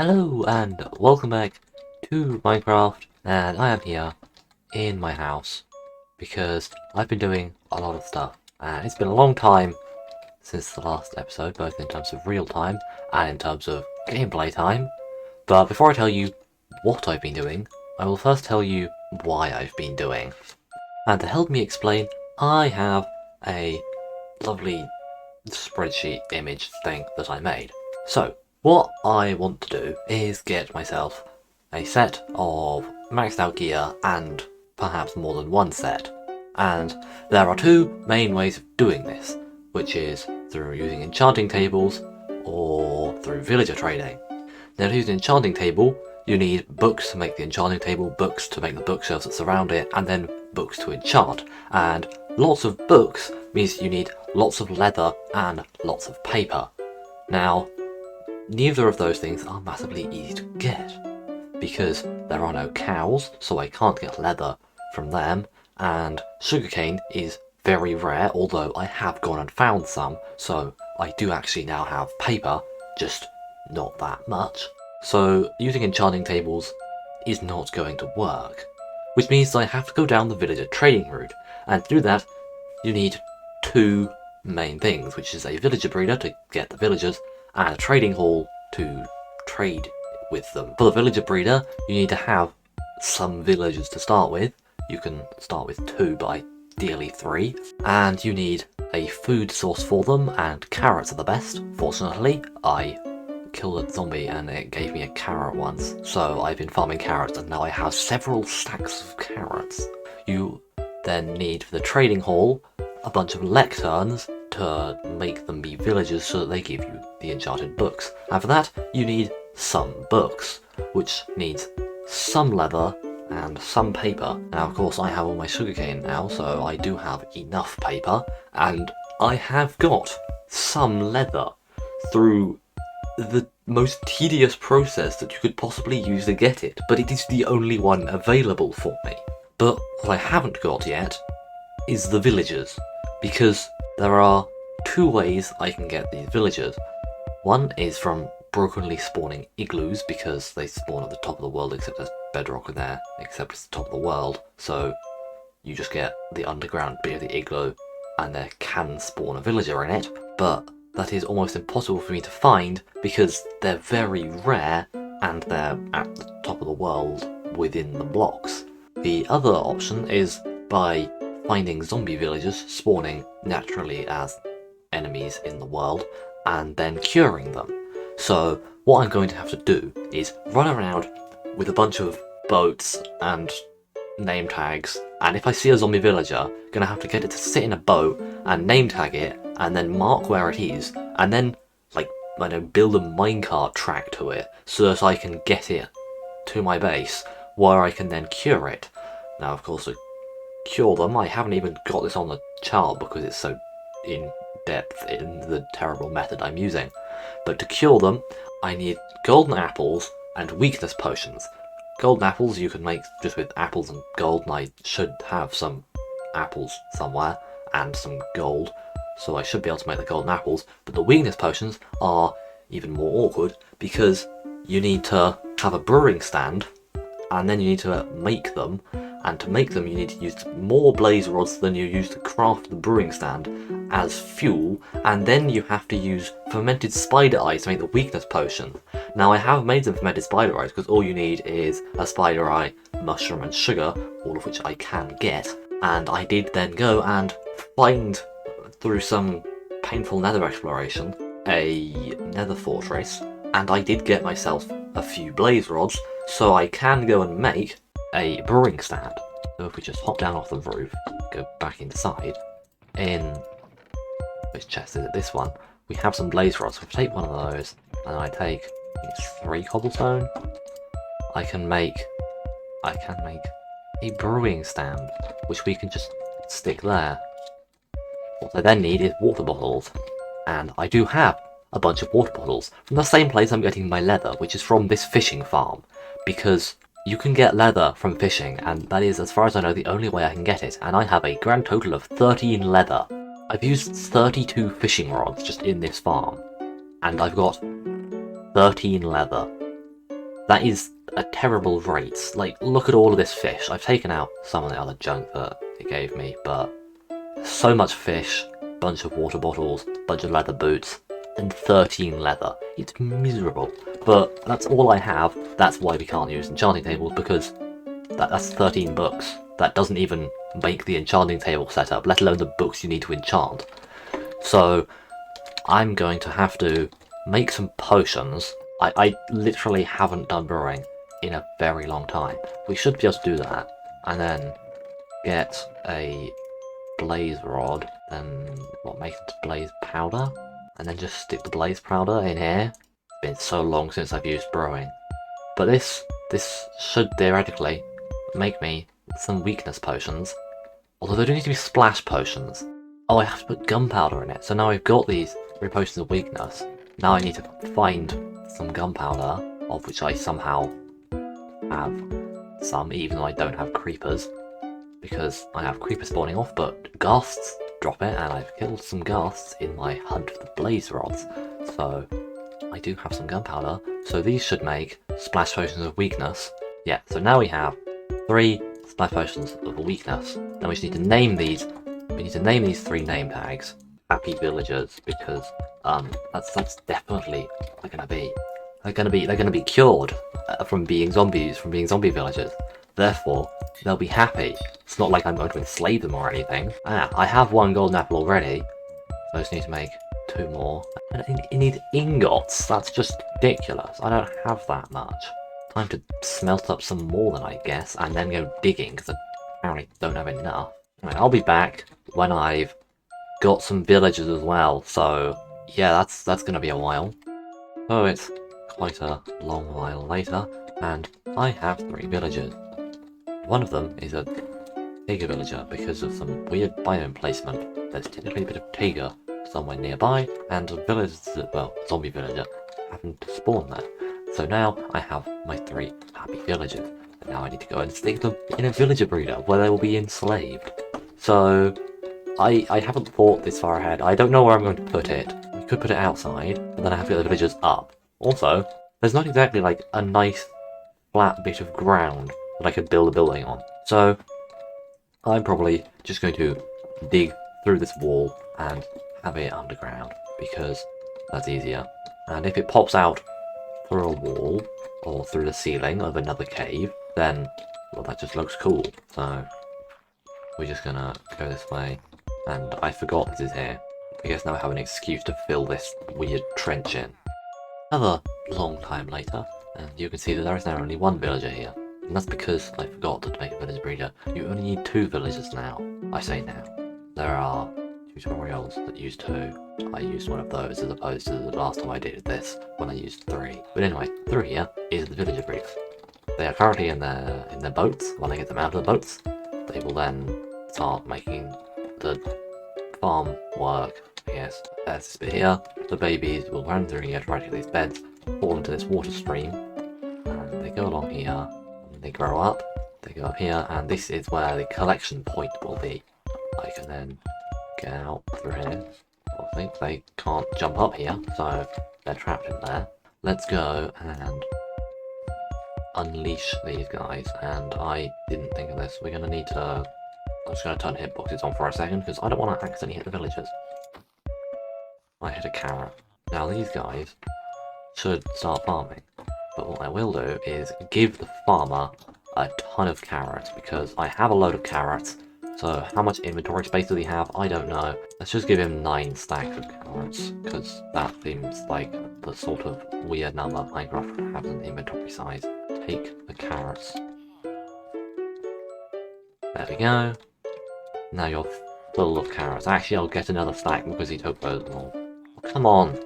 Hello and welcome back to Minecraft, and I am here in my house because I've been doing a lot of stuff and it's been a long time since the last episode, both in terms of real time and in terms of gameplay time. But before I tell you what I've been doing, I will first tell you why I've been doing. And to help me explain, I have a lovely spreadsheet image thing that I made. So what I want to do is get myself a set of maxed out gear and perhaps more than one set. And there are two main ways of doing this, which is through using enchanting tables or through villager trading. Now to use an enchanting table, you need books to make the enchanting table, books to make the bookshelves that surround it, and then books to enchant. And lots of books means you need lots of leather and lots of paper. Now, neither of those things are massively easy to get, because there are no cows, so I can't get leather from them, and sugarcane is very rare, although I have gone and found some, so I do actually now have paper, just not that much. So using enchanting tables is not going to work, which means I have to go down the villager trading route, and to do that you need two main things, which is a villager breeder to get the villagers, and a trading hall to trade with them. For the villager breeder, you need to have some villagers to start with. You can start with 2, but ideally 3. And you need a food source for them, and carrots are the best. Fortunately, I killed a zombie and it gave me a carrot once. So I've been farming carrots and now I have several stacks of carrots. You then need for the trading hall a bunch of lecterns to make them be villagers so that they give you the enchanted books. And for that, you need some books, which needs some leather and some paper. Now, of course, I have all my sugarcane now, so I do have enough paper, and I have got some leather through the most tedious process that you could possibly use to get it, but it is the only one available for me. But what I haven't got yet is the villagers, because there are 2 ways I can get these villagers. One is from brokenly spawning igloos, because they spawn at the top of the world except there's bedrock in there, except it's the top of the world, so you just get the underground bit of the igloo and there can spawn a villager in it, but that is almost impossible for me to find because they're very rare and they're at the top of the world within the blocks. The other option is by finding zombie villagers spawning naturally as enemies in the world and then curing them. So what I'm going to have to do is run around with a bunch of boats and name tags, and if I see a zombie villager, I'm going to have to get it to sit in a boat and name tag it and then mark where it is and then build a minecart track to it so that I can get it to my base where I can then cure it. Now of course to cure them, I haven't even got this on the chart because it's so in depth in the terrible method I'm using. But to cure them, I need golden apples and weakness potions. Golden apples you can make just with apples and gold, and I should have some apples somewhere and some gold, so I should be able to make the golden apples. But the weakness potions are even more awkward because you need to have a brewing stand and then you need to make them, and to make them you need to use more blaze rods than you use to craft the brewing stand as fuel, and then you have to use fermented spider eyes to make the weakness potion. Now I have made some fermented spider eyes because all you need is a spider eye, mushroom and sugar, all of which I can get, and I did then go and find, through some painful nether exploration, a nether fortress, and I did get myself a few blaze rods, so I can go and make a brewing stand. So if we just hop down off the roof, go back inside, in which chest is it? This one. We have some blaze rods, so if I take one of those, and I take, I think it's 3 cobblestone, I can make a brewing stand, which we can just stick there. What I then need is water bottles, and I do have a bunch of water bottles from the same place I'm getting my leather, which is from this fishing farm, because you can get leather from fishing, and that is, as far as I know, the only way I can get it, and I have a grand total of 13 leather. I've used 32 fishing rods just in this farm, and I've got 13 leather. That is a terrible rate. Like, look at all of this fish. I've taken out some of the other junk that it gave me, but so much fish, bunch of water bottles, bunch of leather boots, and 13 leather. It's miserable. But that's all I have. That's why we can't use enchanting tables, because that's 13 books. That doesn't even make the enchanting table setup, let alone the books you need to enchant. So I'm going to have to make some potions. I literally haven't done brewing in a very long time. We should be able to do that, and then get a blaze rod, then make it blaze powder, and then just stick the blaze powder in here. It's been so long since I've used brewing. But this should theoretically make me some weakness potions, although they do need to be splash potions. Oh, I have to put gunpowder in it, so now I've got these 3 potions of weakness. Now I need to find some gunpowder, of which I somehow have some, even though I don't have creepers, because I have creepers spawning off, but ghasts drop it, and I've killed some ghasts in my hunt for the blaze rods, so I do have some gunpowder, so these should make splash potions of weakness. Yeah, so now we have 3 splash potions of weakness. Now we just need to name these. We need to name these 3 name tags happy villagers, because that's definitely they're gonna be cured from being zombies, from being zombie villagers. Therefore, they'll be happy. It's not like I'm going to enslave them or anything. I have 1 golden apple already, so I just need to make 2 more. And I need ingots. That's just ridiculous. I don't have that much. Time to smelt up some more then, I guess, and then go digging, because I apparently don't have enough. Anyway, I'll be back when I've got some villagers as well, so yeah, that's gonna be a while. So it's quite a long while later, and I have 3 villagers. One of them is a Tiger villager because of some weird biome placement. There's technically a bit of Tiger somewhere nearby, and a villager, well, zombie villager, happened to spawn there. So now I have my 3 happy villagers, and now I need to go and stick them in a villager breeder where they will be enslaved. So I haven't thought this far ahead. I don't know where I'm going to put it. I could put it outside, but then I have to get the villagers up. Also, there's not exactly like a nice flat bit of ground that I could build a building on. So I'm probably just going to dig through this wall and have it underground, because that's easier. And if it pops out through a wall or through the ceiling of another cave, then, well, that just looks cool. So we're just gonna go this way. And I forgot this is here. I guess now I have an excuse to fill this weird trench in. Another long time later, and you can see that there is now only 1 villager here. And that's because I forgot to make a village breeder. You only need 2 villagers now. I say now. There are tutorials that use 2. I used one of those as opposed to the last time I did this, when I used 3. But anyway, through here is the villager breeders. They are currently in their boats. When I get them out of the boats, they will then start making the farm work. Yes, there's this bit here. The babies will run through here, try to get these beds, fall into this water stream, and they go along here, and they grow up, they go up here, and this is where the collection point will be. I can then get out through here. I think they can't jump up here, so they're trapped in there. Let's go and unleash these guys, and I didn't think of this. We're going to need to... I'm just going to turn hitboxes on for a second, because I don't want to accidentally hit the villagers. I hit a carrot. Now these guys should start farming, but what I will do is give the farmer a ton of carrots, because I have a load of carrots. So how much inventory space does he have? I don't know. Let's just give him 9 stacks of carrots, because that seems like the sort of weird number Minecraft has an inventory size. Take the carrots. There we go. Now you're full of carrots. Actually, I'll get another stack because he took those all. Oh, come on!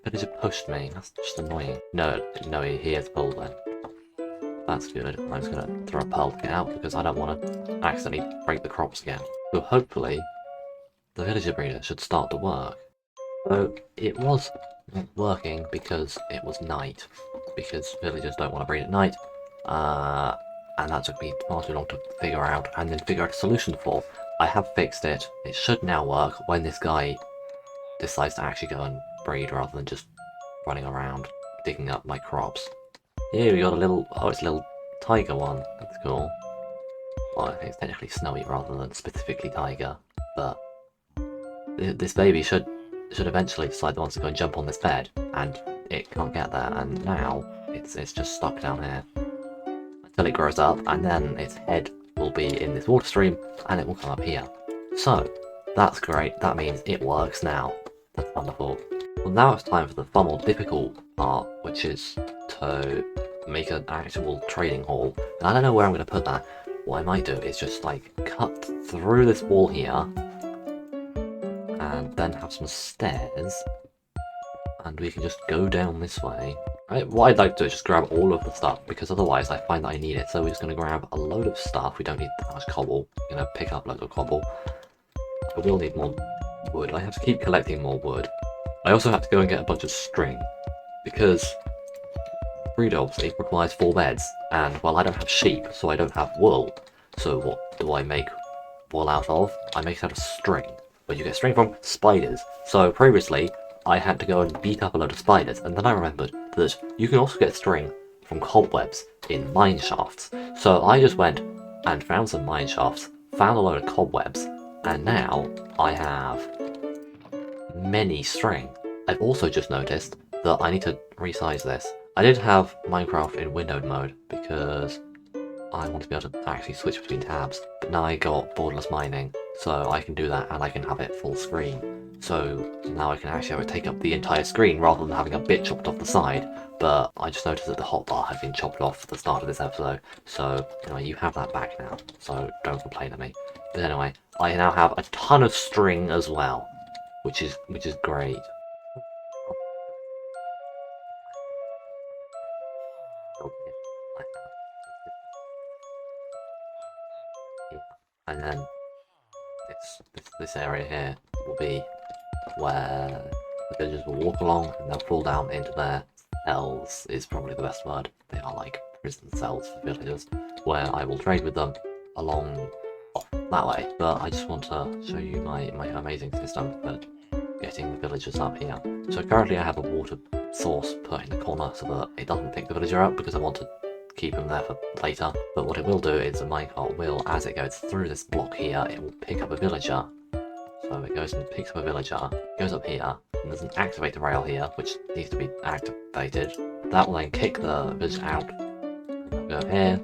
Villager pushed me. That's just annoying. No, he is full then. That's good. I'm just gonna throw a pearl to get out because I don't want to accidentally break the crops again. So hopefully, the villager breeder should start to work. So it was not working because it was night. Because villagers don't want to breed at night. And that took me far too long to figure out and then figure out a solution for. I have fixed it. It should now work when this guy decides to actually go and breed rather than just running around digging up my crops. Here we got a little, oh, it's a little tiger one. That's cool. Well, I think it's technically snowy rather than specifically tiger, but this baby should eventually decide it wants to go and jump on this bed, and it can't get there, and now it's just stuck down here until it grows up, and then its head will be in this water stream, and it will come up here. So that's great. That means it works now. That's wonderful. Well, now it's time for the far more difficult part, which is to make an actual trading hall. And I don't know where I'm going to put that. What I might do is just like cut through this wall here, and then have some stairs, and we can just go down this way. What I'd like to do is just grab all of the stuff, because otherwise I find that I need it. So we're just going to grab a load of stuff. We don't need that much cobble. We're going to pick up loads of cobble. I will need more wood. I have to keep collecting more wood. I also have to go and get a bunch of string, because 3 dogs, it requires 4 beds, and well, I don't have sheep, so I don't have wool. So what do I make wool out of? I make it out of string. But you get string from spiders. So previously, I had to go and beat up a load of spiders, and then I remembered that you can also get string from cobwebs in mine shafts. So I just went and found some mine shafts, found a load of cobwebs, and now I have many string. I've also just noticed that I need to resize this. I did have Minecraft in windowed mode because I want to be able to actually switch between tabs, but now I got borderless mining, so I can do that and I can have it full screen. So now I can actually have it take up the entire screen rather than having a bit chopped off the side. But I just noticed that the hotbar had been chopped off at the start of this episode, so anyway, you have that back now, so don't complain at me. But anyway, I now have a ton of string as well, which is great. And then this area here will be where the villagers will walk along and they'll fall down into their cells, is probably the best word. They are like prison cells for villagers, where I will trade with them along that way. But I just want to show you my amazing system for getting the villagers up here. So currently I have a water source put in the corner so that it doesn't pick the villager up, because I want to keep them there for later. But what it will do is the minecart will, as it goes through this block here, it will pick up a villager. So it goes and picks up a villager, goes up here, and there's an activator rail here, which needs to be activated. That will then kick the villager out. They'll go here,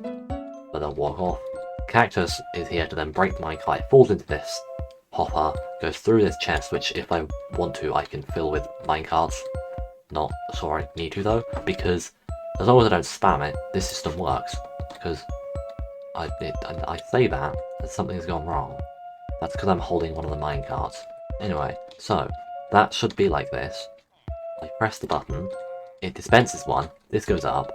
but they'll walk off. Cactus is here to then break the minecart. It falls into this hopper, goes through this chest, which if I want to, I can fill with minecarts. Not sure I need to though, because as long as I don't spam it, this system works. Because I say that, and something's gone wrong. That's because I'm holding one of the minecarts. Anyway, so that should be like this. I press the button, it dispenses one, this goes up,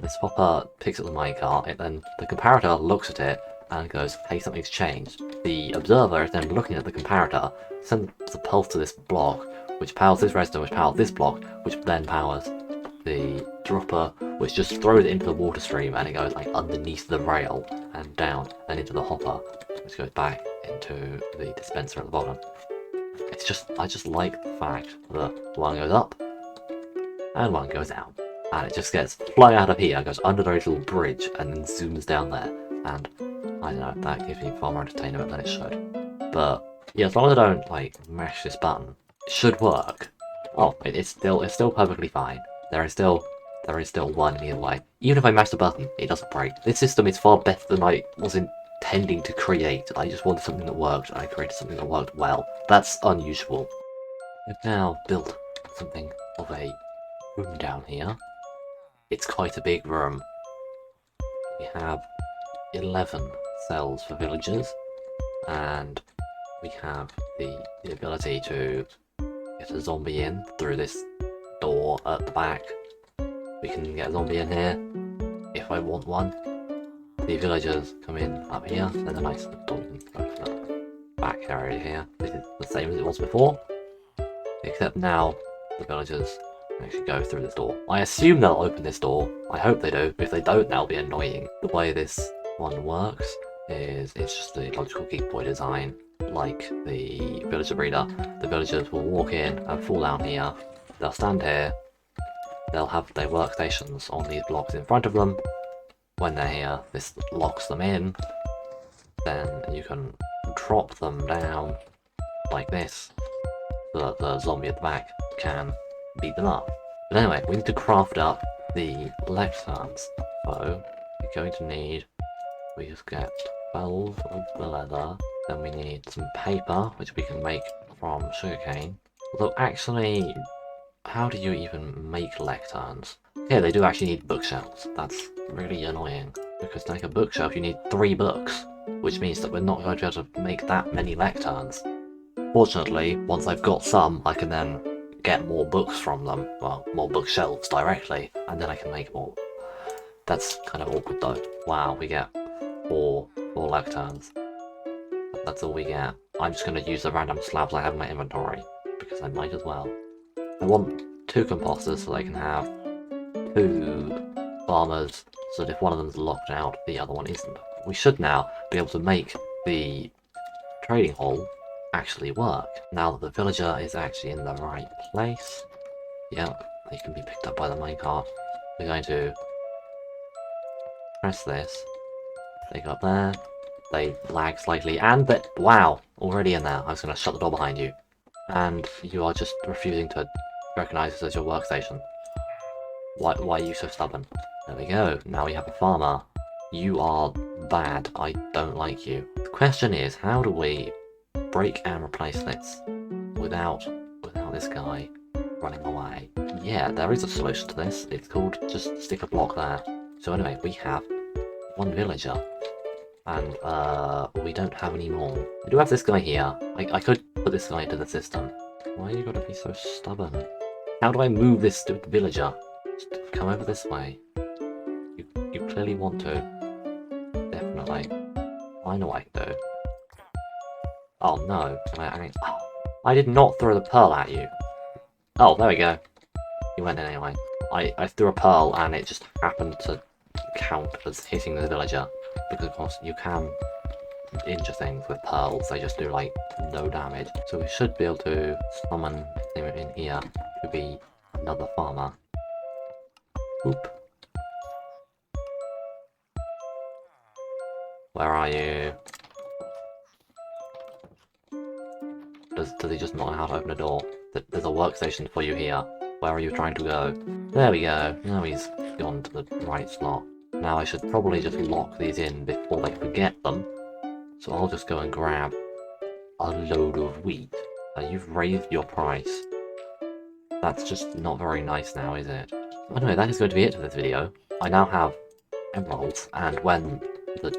this hopper picks up the minecart, then the comparator looks at it and goes, hey, something's changed. The observer is then looking at the comparator, sends a pulse to this block, which powers this redstone, which powers this block, which then powers the dropper, which just throws it into the water stream, and it goes like underneath the rail and down and into the hopper, which goes back into the dispenser at the bottom. It's just, I just like the fact that one goes up and one goes down, and it just gets flung out of here, goes under the little bridge, and then zooms down there. And I don't know, that gives me far more entertainment than it should. But yeah, as long as I don't like mash this button, it should work. Oh, it's still perfectly fine. There is still one either way. Even if I mash the button, it doesn't break. This system is far better than I was intending to create. I just wanted something that worked, and I created something that worked well. That's unusual. I've now built something of a room down here. It's quite a big room. We have 11 cells for villagers, and we have the ability to get a zombie in through this door at the back. We can get a zombie in here if I want one. The villagers come in up here. There's a nice door for the back area here. This is the same as it was before, except now the villagers actually go through this door. I assume they'll open this door. I hope they do. If they don't, that'll be annoying. The way this one works is it's just a logical Geek Boy design, like the villager breeder. The villagers will walk in and fall down here. They'll stand here, they'll have their workstations on these blocks in front of them. When they're here, this locks them in. Then you can drop them down like this, so that the zombie at the back can beat them up. But anyway, we need to craft up the lecterns. So we're going to need, we just get 12 of the leather, then we need some paper, which we can make from sugarcane. Although actually, how do you even make lecterns? Okay, they do actually need bookshelves. That's really annoying, because to make a bookshelf you need 3 books, which means that we're not going to be able to make that many lecterns. Fortunately, once I've got some, I can then get more books from them, well, more bookshelves directly, and then I can make more. That's kind of awkward though. Wow, we get 4 lecterns. That's all we get. I'm just going to use the random slabs I have in my inventory, because I might as well. I want 2 composters so they can have 2 farmers, so that if one of them's locked out, the other one isn't. We should now be able to make the trading hall actually work, now that the villager is actually in the right place. Yep, they can be picked up by the minecart. We're going to press this, they go up there, they lag slightly, and that, wow, already in there. I was going to shut the door behind you. And you are just refusing to recognize this as your workstation. Why are you so stubborn? There we go, now we have a farmer. You are bad, I don't like you. The question is, how do we break and replace this without this guy running away? Yeah, there is a solution to this. It's called just stick a block there. So anyway, we have 1 villager, and we don't have any more. We do have this guy here. I could put this guy into the system. Why you gotta be so stubborn? How do I move this stupid villager? Just come over this way. You clearly want to. Definitely. I know what I can do. Oh no, I did not throw the pearl at you. Oh, there we go. You went in anyway. I threw a pearl and it just happened to count as hitting the villager. Because of course you can injure things with pearls, they just do like no damage. So we should be able to summon him in here to be another farmer. Oop. Where are you? Does he just not know how to open a door? There's a workstation for you here. Where are you trying to go? There we go. Now he's gone to the right slot. Now I should probably just lock these in before they forget them. So I'll just go and grab a load of wheat. You've raised your price. That's just not very nice now, is it? Anyway, that is going to be it for this video. I now have emeralds, and when the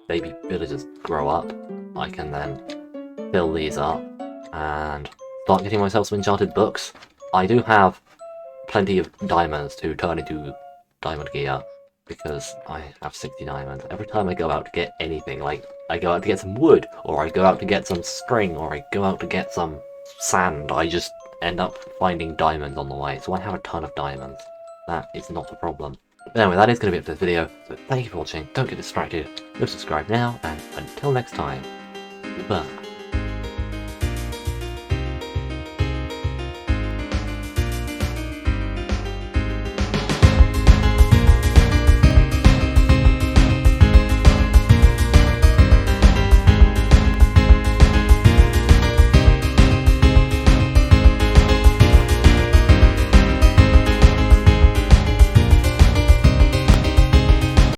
baby villagers grow up, I can then fill these up and start getting myself some enchanted books. I do have plenty of diamonds to turn into diamond gear, because I have 60 diamonds. Every time I go out to get anything, like I go out to get some wood, or I go out to get some string, or I go out to get some sand, I just end up finding diamonds on the way. So I have a ton of diamonds. That is not a problem. But anyway, that is going to be it for this video. So thank you for watching. Don't get distracted. Go subscribe now, and until next time, goodbye.